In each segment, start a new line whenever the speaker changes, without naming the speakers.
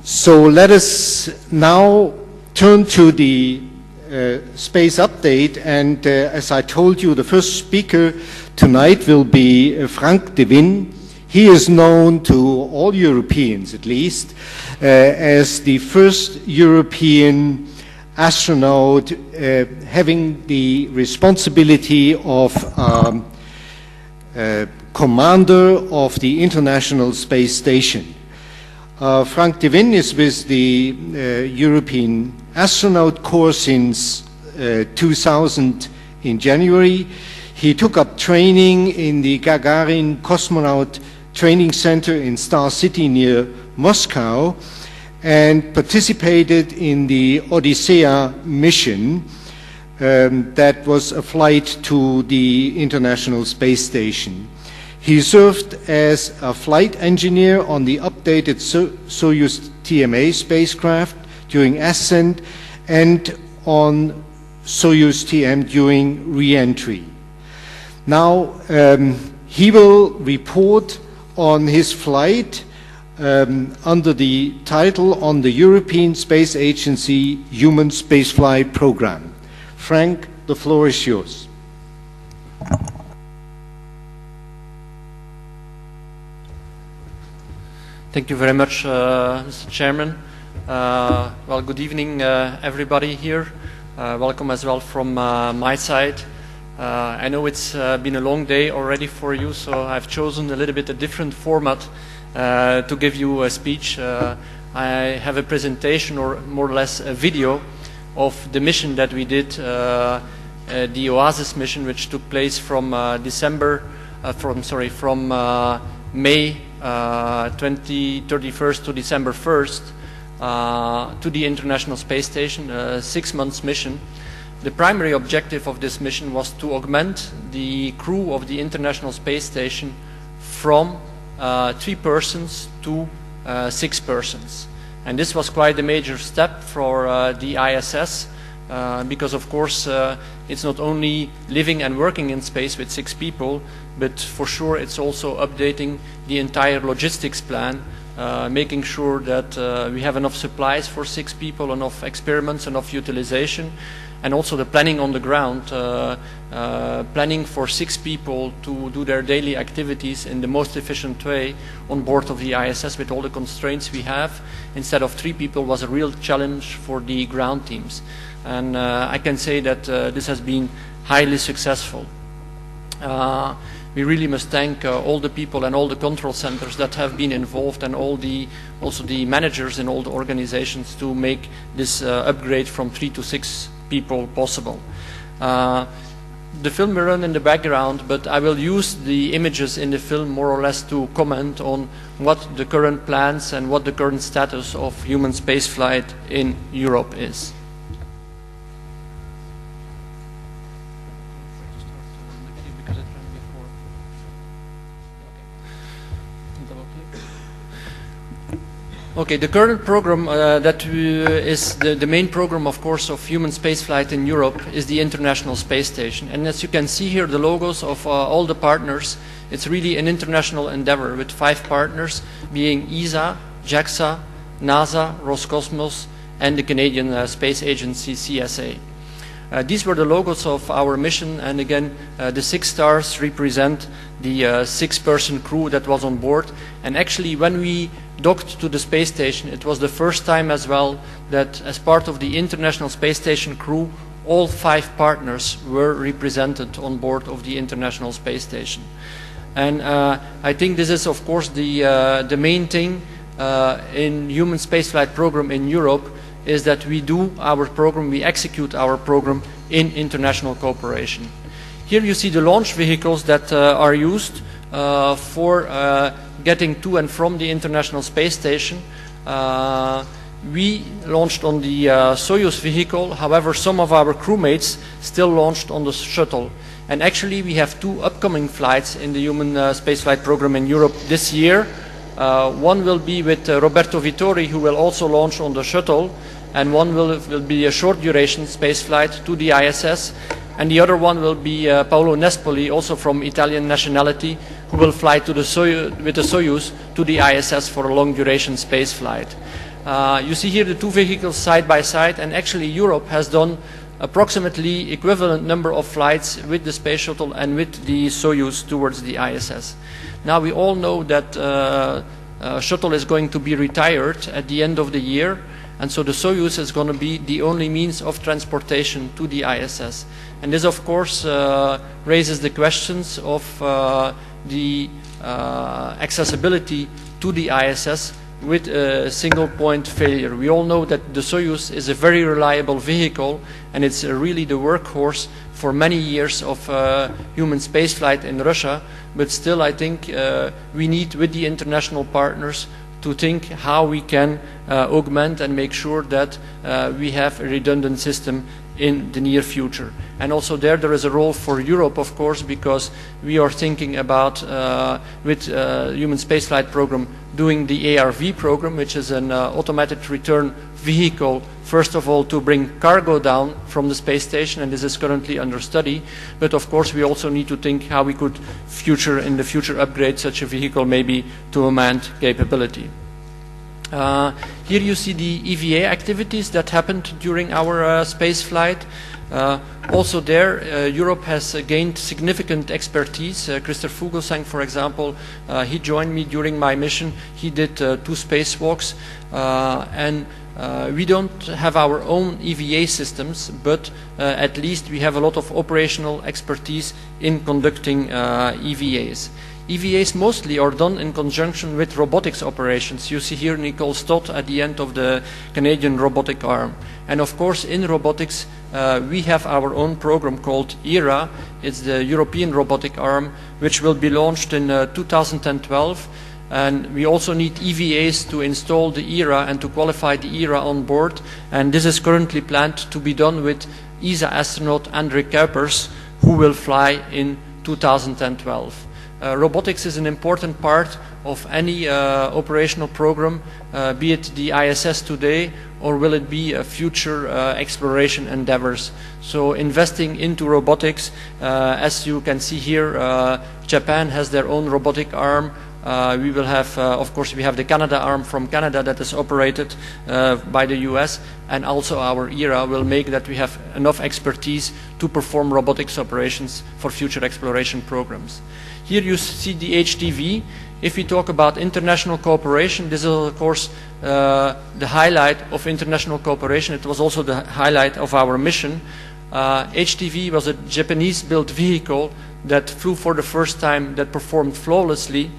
So let us now turn to the space update, and as I told you, the first speaker tonight will be Frank de Winne. He is known to all Europeans, at least, as the first European astronaut having the responsibility of commander of the International Space Station. Frank de Winne is with the European Astronaut Corps since 2000 in January. He took up training in the Gagarin Cosmonaut Training Center in Star City near Moscow and participated in the Odyssea mission that was a flight to the International Space Station. He served as a flight engineer on the updated Soyuz TMA spacecraft during ascent and on Soyuz TM during re-entry. Now, he will report on his flight under the title on the European Space Agency Human Spaceflight Program. Frank, the floor is yours.
Thank you very much, Mr. Chairman. Well, good evening, everybody here. Welcome as well from my side. I know it's been a long day already for you, so I've chosen a little bit a different format to give you a speech. I have a presentation, or more or less a video, of the mission that we did, the OASIS mission, which took place from May 31st to December 1st to the International Space Station, a 6 months mission. The primary objective of this mission was to augment the crew of the International Space Station from 3 persons to 6 persons. And this was quite a major step for the ISS because, of course, it's not only living and working in space with 6 people, but for sure it's also updating the entire logistics plan, making sure that we have enough supplies for 6 people, enough experiments, enough utilization, and also the planning on the ground, planning for 6 people to do their daily activities in the most efficient way on board of the ISS with all the constraints we have, instead of 3 people, was a real challenge for the ground teams. And I can say that this has been highly successful. We really must thank all the people and all the control centers that have been involved, and also the managers in all the organizations to make this upgrade from 3 to 6 people possible. The film will run in the background, but I will use the images in the film more or less to comment on what the current plans and what the current status of human spaceflight in Europe is. Okay, the current program that is the main program, of course, of human spaceflight in Europe is the International Space Station. And as you can see here, the logos of all the partners, it's really an international endeavor with 5 partners, being ESA, JAXA, NASA, Roscosmos, and the Canadian Space Agency, CSA. These were the logos of our mission, and again, the 6 stars represent the 6-person crew that was on board. And actually, when we docked to the space station, it was the first time as well that, as part of the International Space Station crew, all 5 partners were represented on board of the International Space Station. And I think this is, of course, the main thing in human spaceflight program in Europe, is that we do our program, we execute our program in international cooperation. Here you see the launch vehicles that are used for getting to and from the International Space Station. We launched on the Soyuz vehicle, however some of our crewmates still launched on the shuttle. And actually we have 2 upcoming flights in the human spaceflight program in Europe this year. One will be with Roberto Vittori, who will also launch on the shuttle, and one will be a short duration space flight to the ISS, and the other one will be Paolo Nespoli, also from Italian nationality, who will fly to with the Soyuz to the ISS for a long duration space flight. You see here the two vehicles side by side, and actually Europe has done approximately equivalent number of flights with the space shuttle and with the Soyuz towards the ISS. Now we all know that shuttle is going to be retired at the end of the year, and so the Soyuz is going to be the only means of transportation to the ISS. And this of course raises the questions of the accessibility to the ISS with a single point failure. We all know that the Soyuz is a very reliable vehicle, and it's really the workhorse for many years of human spaceflight in Russia, but still I think we need, with the international partners, to think how we can augment and make sure that we have a redundant system in the near future. And also there is a role for Europe, of course, because we are thinking about, with human spaceflight program, doing the ARV program, which is an automated return vehicle, first of all to bring cargo down from the space station, and this is currently under study. But of course we also need to think how we could in the future upgrade such a vehicle maybe to a manned capability. Here you see the EVA activities that happened during our space flight. Also there, Europe has gained significant expertise. Christophe Vogelsang, for example, he joined me during my mission. He did 2 spacewalks, and we don't have our own EVA systems, but at least we have a lot of operational expertise in conducting EVAs. EVAs mostly are done in conjunction with robotics operations. You see here Nicole Stott at the end of the Canadian robotic arm. And of course in robotics we have our own program called ERA. It's the European robotic arm, which will be launched in 2012. And we also need EVAs to install the ERA and to qualify the ERA on board. And this is currently planned to be done with ESA astronaut André Kuipers, who will fly in 2012. Robotics is an important part of any operational program, be it the ISS today or will it be a future exploration endeavors. So investing into robotics, as you can see here, Japan has their own robotic arm. We will have, of course, we have the Canada arm from Canada that is operated by the US, and also our ERA will make that we have enough expertise to perform robotics operations for future exploration programs. Here you see the HTV. If we talk about international cooperation, this is of course the highlight of international cooperation. It was also the highlight of our mission. HTV was a Japanese-built vehicle that flew for the first time, that performed flawlessly.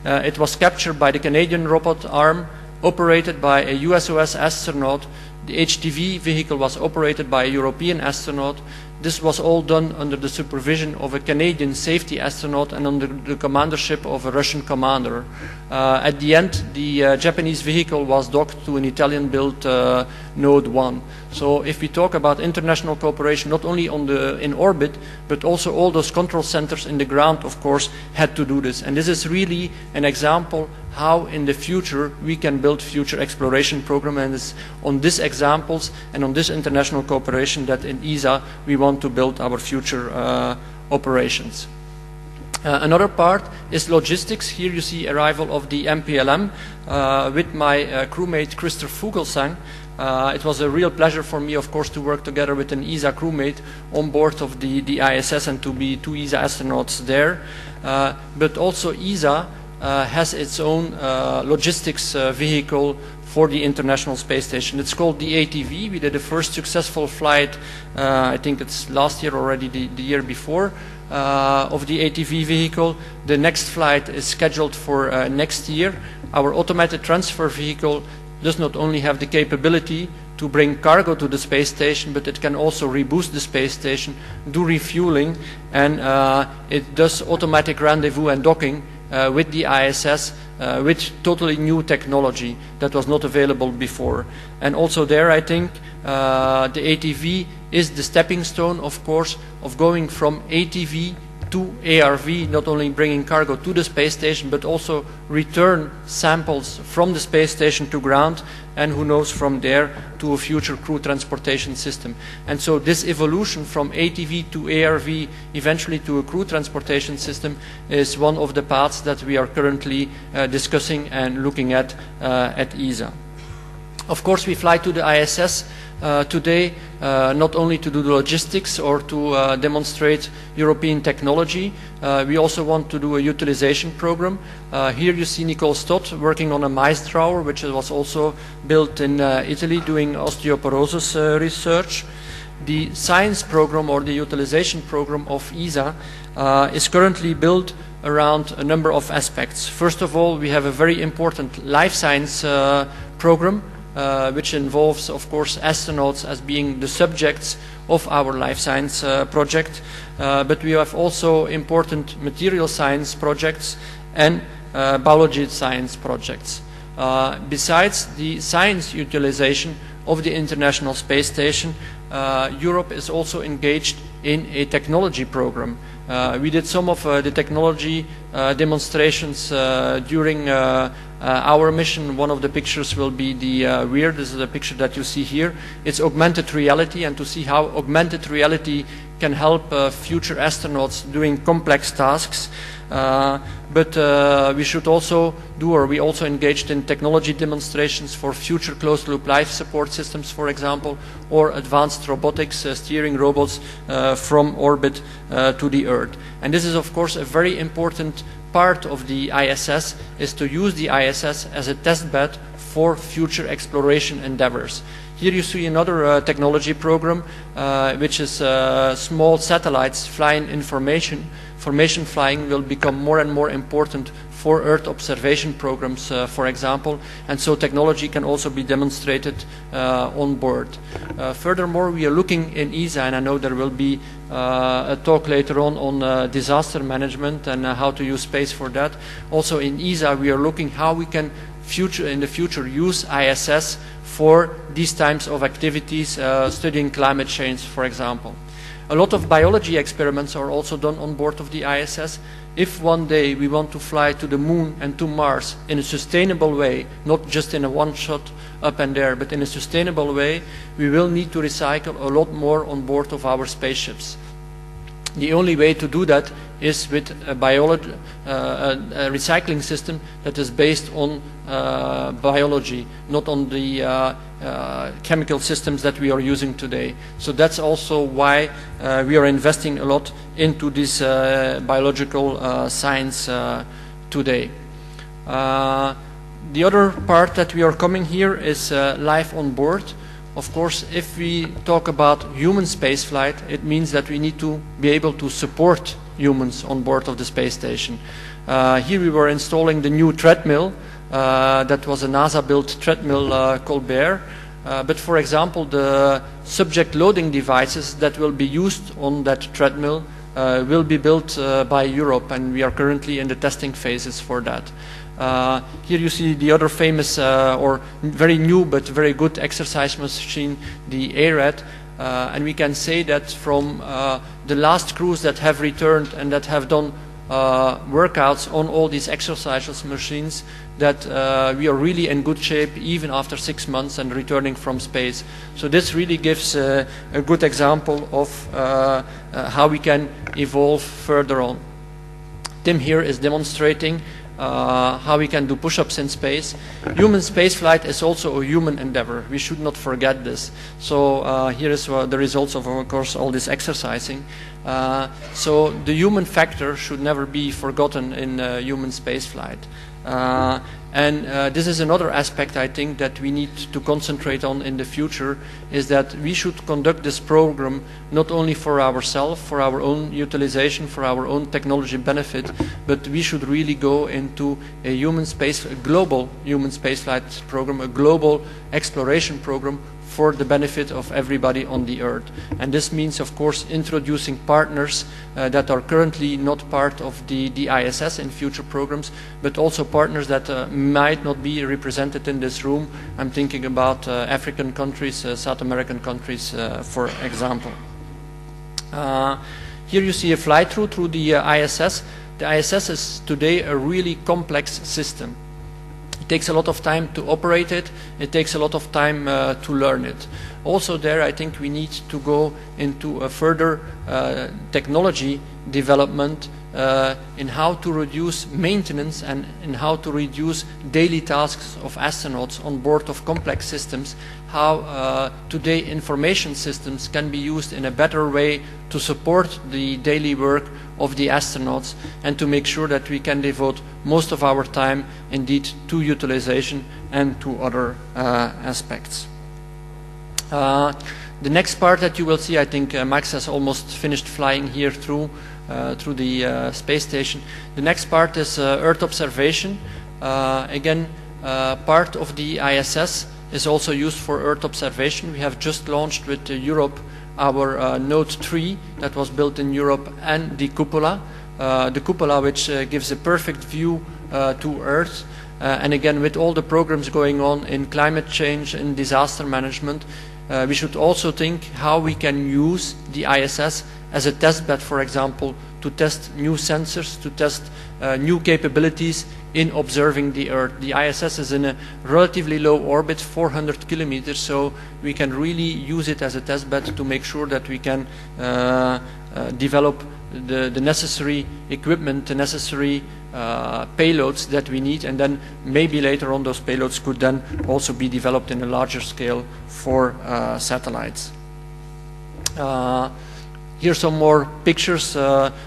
It was captured by the Canadian robot arm, operated by a USOS astronaut. The HTV vehicle was operated by a European astronaut. This was all done under the supervision of a Canadian safety astronaut and under the commandership of a Russian commander. At the end, the Japanese vehicle was docked to an Italian-built Node 1. So if we talk about international cooperation, not only in orbit, but also all those control centers in the ground, of course, had to do this. And this is really an example how in the future we can build future exploration program, and it's on these examples and on this international cooperation that in ESA we want to build our future operations. Another part is logistics. Here you see arrival of the MPLM with my crewmate Christophe Vogelsang. It was a real pleasure for me, of course, to work together with an ESA crewmate on board of the ISS and to be 2 ESA astronauts there. But also ESA has its own logistics vehicle for the International Space Station. It's called the ATV. We did the first successful flight, I think it's last year already, the year before, of the ATV vehicle. The next flight is scheduled for next year. Our automated transfer vehicle does not only have the capability to bring cargo to the space station, but it can also reboost the space station, do refueling, and it does automatic rendezvous and docking with the ISS with totally new technology that was not available before. And also there I think the ATV is the stepping stone, of course, of going from ATV to ARV, not only bringing cargo to the space station, but also return samples from the space station to ground, and who knows from there to a future crew transportation system. And so this evolution from ATV to ARV, eventually to a crew transportation system, is one of the paths that we are currently discussing and looking at ESA. Of course, we fly to the ISS today not only to do the logistics or to demonstrate European technology. We also want to do a utilization program. Here you see Nicole Stott working on a mice drawer, which was also built in Italy, doing osteoporosis research. The science program or the utilization program of ESA is currently built around a number of aspects. First of all, we have a very important life science program, which involves, of course, astronauts as being the subjects of our life science project. But we have also important material science projects and biology science projects. Besides the science utilization of the International Space Station, Europe is also engaged in a technology program. We did some of the technology demonstrations during our mission. One of the pictures will be the Weir. This is a picture that you see here. It's augmented reality, and to see how augmented reality can help future astronauts doing complex tasks. But we should also do, or we also engaged in technology demonstrations for future closed-loop life support systems, for example, or advanced robotics, steering robots from orbit to the Earth. And this is, of course, a very important part of the ISS, is to use the ISS as a test bed for future exploration endeavors. Here you see another technology program, which is small satellites flying information. Information flying will become more and more important for Earth observation programs, for example, and so technology can also be demonstrated on board. Furthermore, we are looking in ESA, and I know there will be a talk later on disaster management and how to use space for that. Also in ESA, we are looking how we can in the future use ISS for these types of activities, studying climate change, for example. A lot of biology experiments are also done on board of the ISS. If one day we want to fly to the Moon and to Mars in a sustainable way, not just in a one-shot up and there, but in a sustainable way, we will need to recycle a lot more on board of our spaceships. The only way to do that is with a recycling system that is based on biology, not on the chemical systems that we are using today. So that's also why we are investing a lot into this biological science today. The other part that we are coming here is life on board. Of course, if we talk about human spaceflight, it means that we need to be able to support humans on board of the space station. Here we were installing the new treadmill. That was a NASA-built treadmill called Bear. But for example, the subject loading devices that will be used on that treadmill will be built by Europe, and we are currently in the testing phases for that. Here you see the other famous or very new but very good exercise machine, the ARAD, and we can say that from the last crews that have returned and that have done workouts on all these exercise machines, that we are really in good shape even after 6 months and returning from space. So this really gives a good example of how we can evolve further on. Tim here is demonstrating how we can do push-ups in space. Human spaceflight is also a human endeavor. We should not forget this. So here is the results of course, all this exercising. So the human factor should never be forgotten in human spaceflight. And this is another aspect I think that we need to concentrate on in the future, is that we should conduct this program not only for ourselves, for our own utilization, for our own technology benefit, but we should really go into a global human spaceflight program, a global exploration program for the benefit of everybody on the Earth. And this means, of course, introducing partners that are currently not part of the ISS in future programs, but also partners that might not be represented in this room. I'm thinking about African countries, South American countries, for example. Here you see a fly-through through the ISS. The ISS is today a really complex system. It takes a lot of time to operate it. It takes a lot of time to learn it. Also there, I think we need to go into a further technology development in how to reduce maintenance and in how to reduce daily tasks of astronauts on board of complex systems, how today information systems can be used in a better way to support the daily work of the astronauts and to make sure that we can devote most of our time indeed to utilization and to other aspects. The next part that you will see, I think Max has almost finished flying here through the space station. The next part is Earth observation. Again, part of the ISS is also used for Earth observation. We have just launched with Europe our Node 3 that was built in Europe, and the cupola. The cupola which gives a perfect view to Earth. And again, with all the programs going on in climate change and disaster management, we should also think how we can use the ISS as a test bed, for example, to test new sensors, to test new capabilities in observing the Earth. The ISS is in a relatively low orbit, 400 kilometers, so we can really use it as a test bed to make sure that we can develop the necessary equipment, the necessary payloads that we need, and then maybe later on those payloads could then also be developed in a larger scale for satellites. Here's some more pictures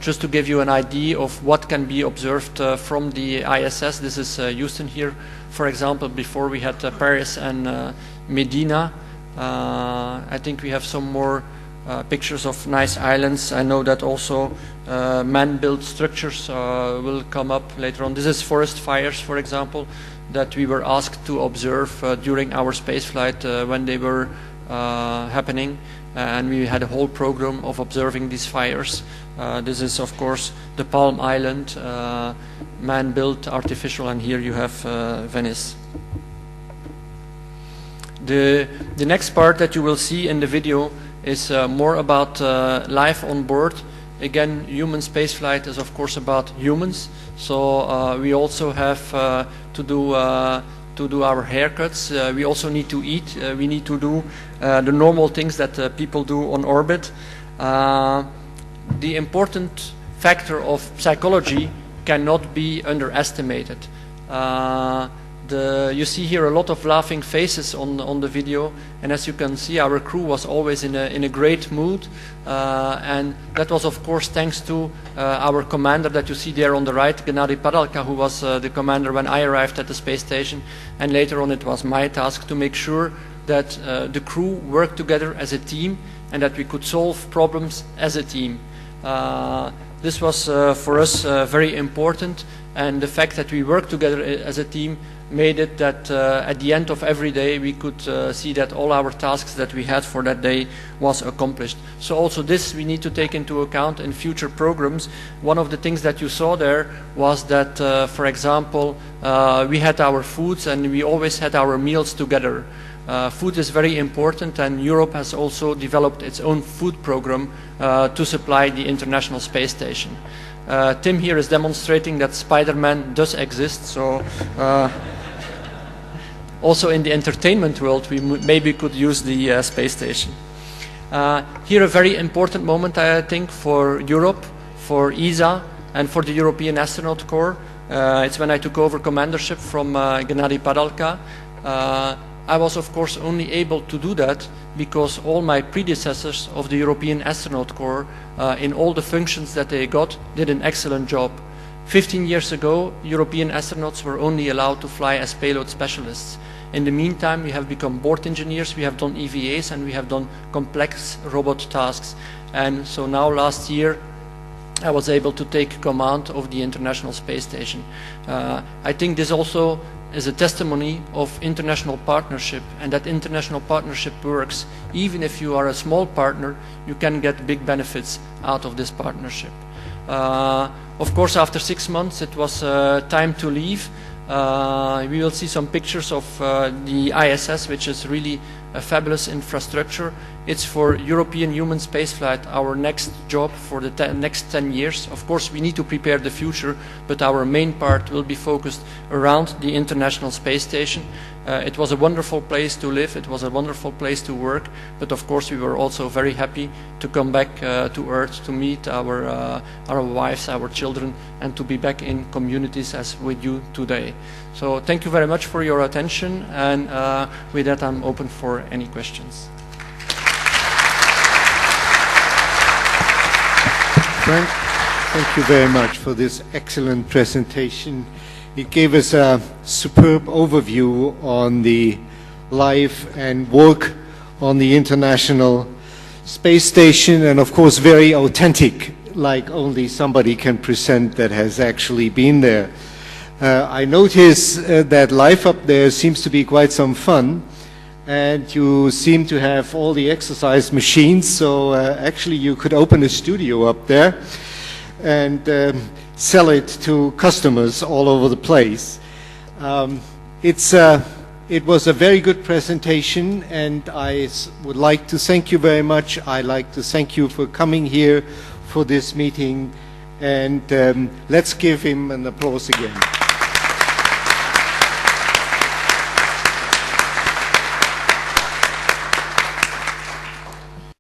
just to give you an idea of what can be observed from the ISS. This is Houston here, for example. Before we had Paris and Medina. I think we have some more pictures of nice islands. I know that also man-built structures will come up later on. This is forest fires, for example, that we were asked to observe during our spaceflight when they were happening. And we had a whole program of observing these fires. This is, of course, the Palm Island, man-built, artificial, and here you have Venice. The next part that you will see in the video is more about life on board. Again, human spaceflight is, of course, about humans. So we also have to do our haircuts. We also need to eat. We need to do the normal things that people do on orbit. The important factor of psychology cannot be underestimated. You see here a lot of laughing faces on the video, and as you can see, our crew was always in a great mood, and that was, of course, thanks to our commander that you see there on the right, Gennady Padalka, who was the commander when I arrived at the space station, and later on it was my task to make sure that the crew worked together as a team and that we could solve problems as a team. This was for us very important, and the fact that we worked together as a team made it that at the end of every day we could see that all our tasks that we had for that day was accomplished. So also this we need to take into account in future programs. One of the things that you saw there was that, for example, we had our foods and we always had our meals together. Food is very important, and Europe has also developed its own food program to supply the International Space Station. Tim here is demonstrating that Spider-Man does exist, so also in the entertainment world we maybe could use the space station. Here a very important moment, I think, for Europe, for ESA and for the European Astronaut Corps. It's when I took over commandership from Gennady Padalka. I was, of course, only able to do that because all my predecessors of the European Astronaut Corps, in all the functions that they got, did an excellent job. 15 years ago, European astronauts were only allowed to fly as payload specialists. In the meantime, we have become board engineers, we have done EVAs, and we have done complex robot tasks. And so now, last year, I was able to take command of the International Space Station. I think this also is a testimony of international partnership, and that international partnership works. Even if you are a small partner, you can get big benefits out of this partnership. Of course, after 6 months, it was time to leave. We will see some pictures of the ISS, which is really a fabulous infrastructure. It's for European human spaceflight our next job for the next 10 years. Of course, we need to prepare the future, but our main part will be focused around the International Space Station. It was a wonderful place to live, it was a wonderful place to work, but of course we were also very happy to come back to Earth, to meet our wives, our children, and to be back in communities as with you today. So thank you very much for your attention, and with that I'm open for any questions.
Frank, thank you very much for this excellent presentation. It gave us a superb overview on the life and work on the International Space Station, and of course very authentic, like only somebody can present that has actually been there. I notice that life up there seems to be quite some fun, and you seem to have all the exercise machines, so actually you could open a studio up there and sell it to customers all over the place. It was a very good presentation, and I would like to thank you very much. I'd like to thank you for coming here for this meeting, and let's give him an applause again.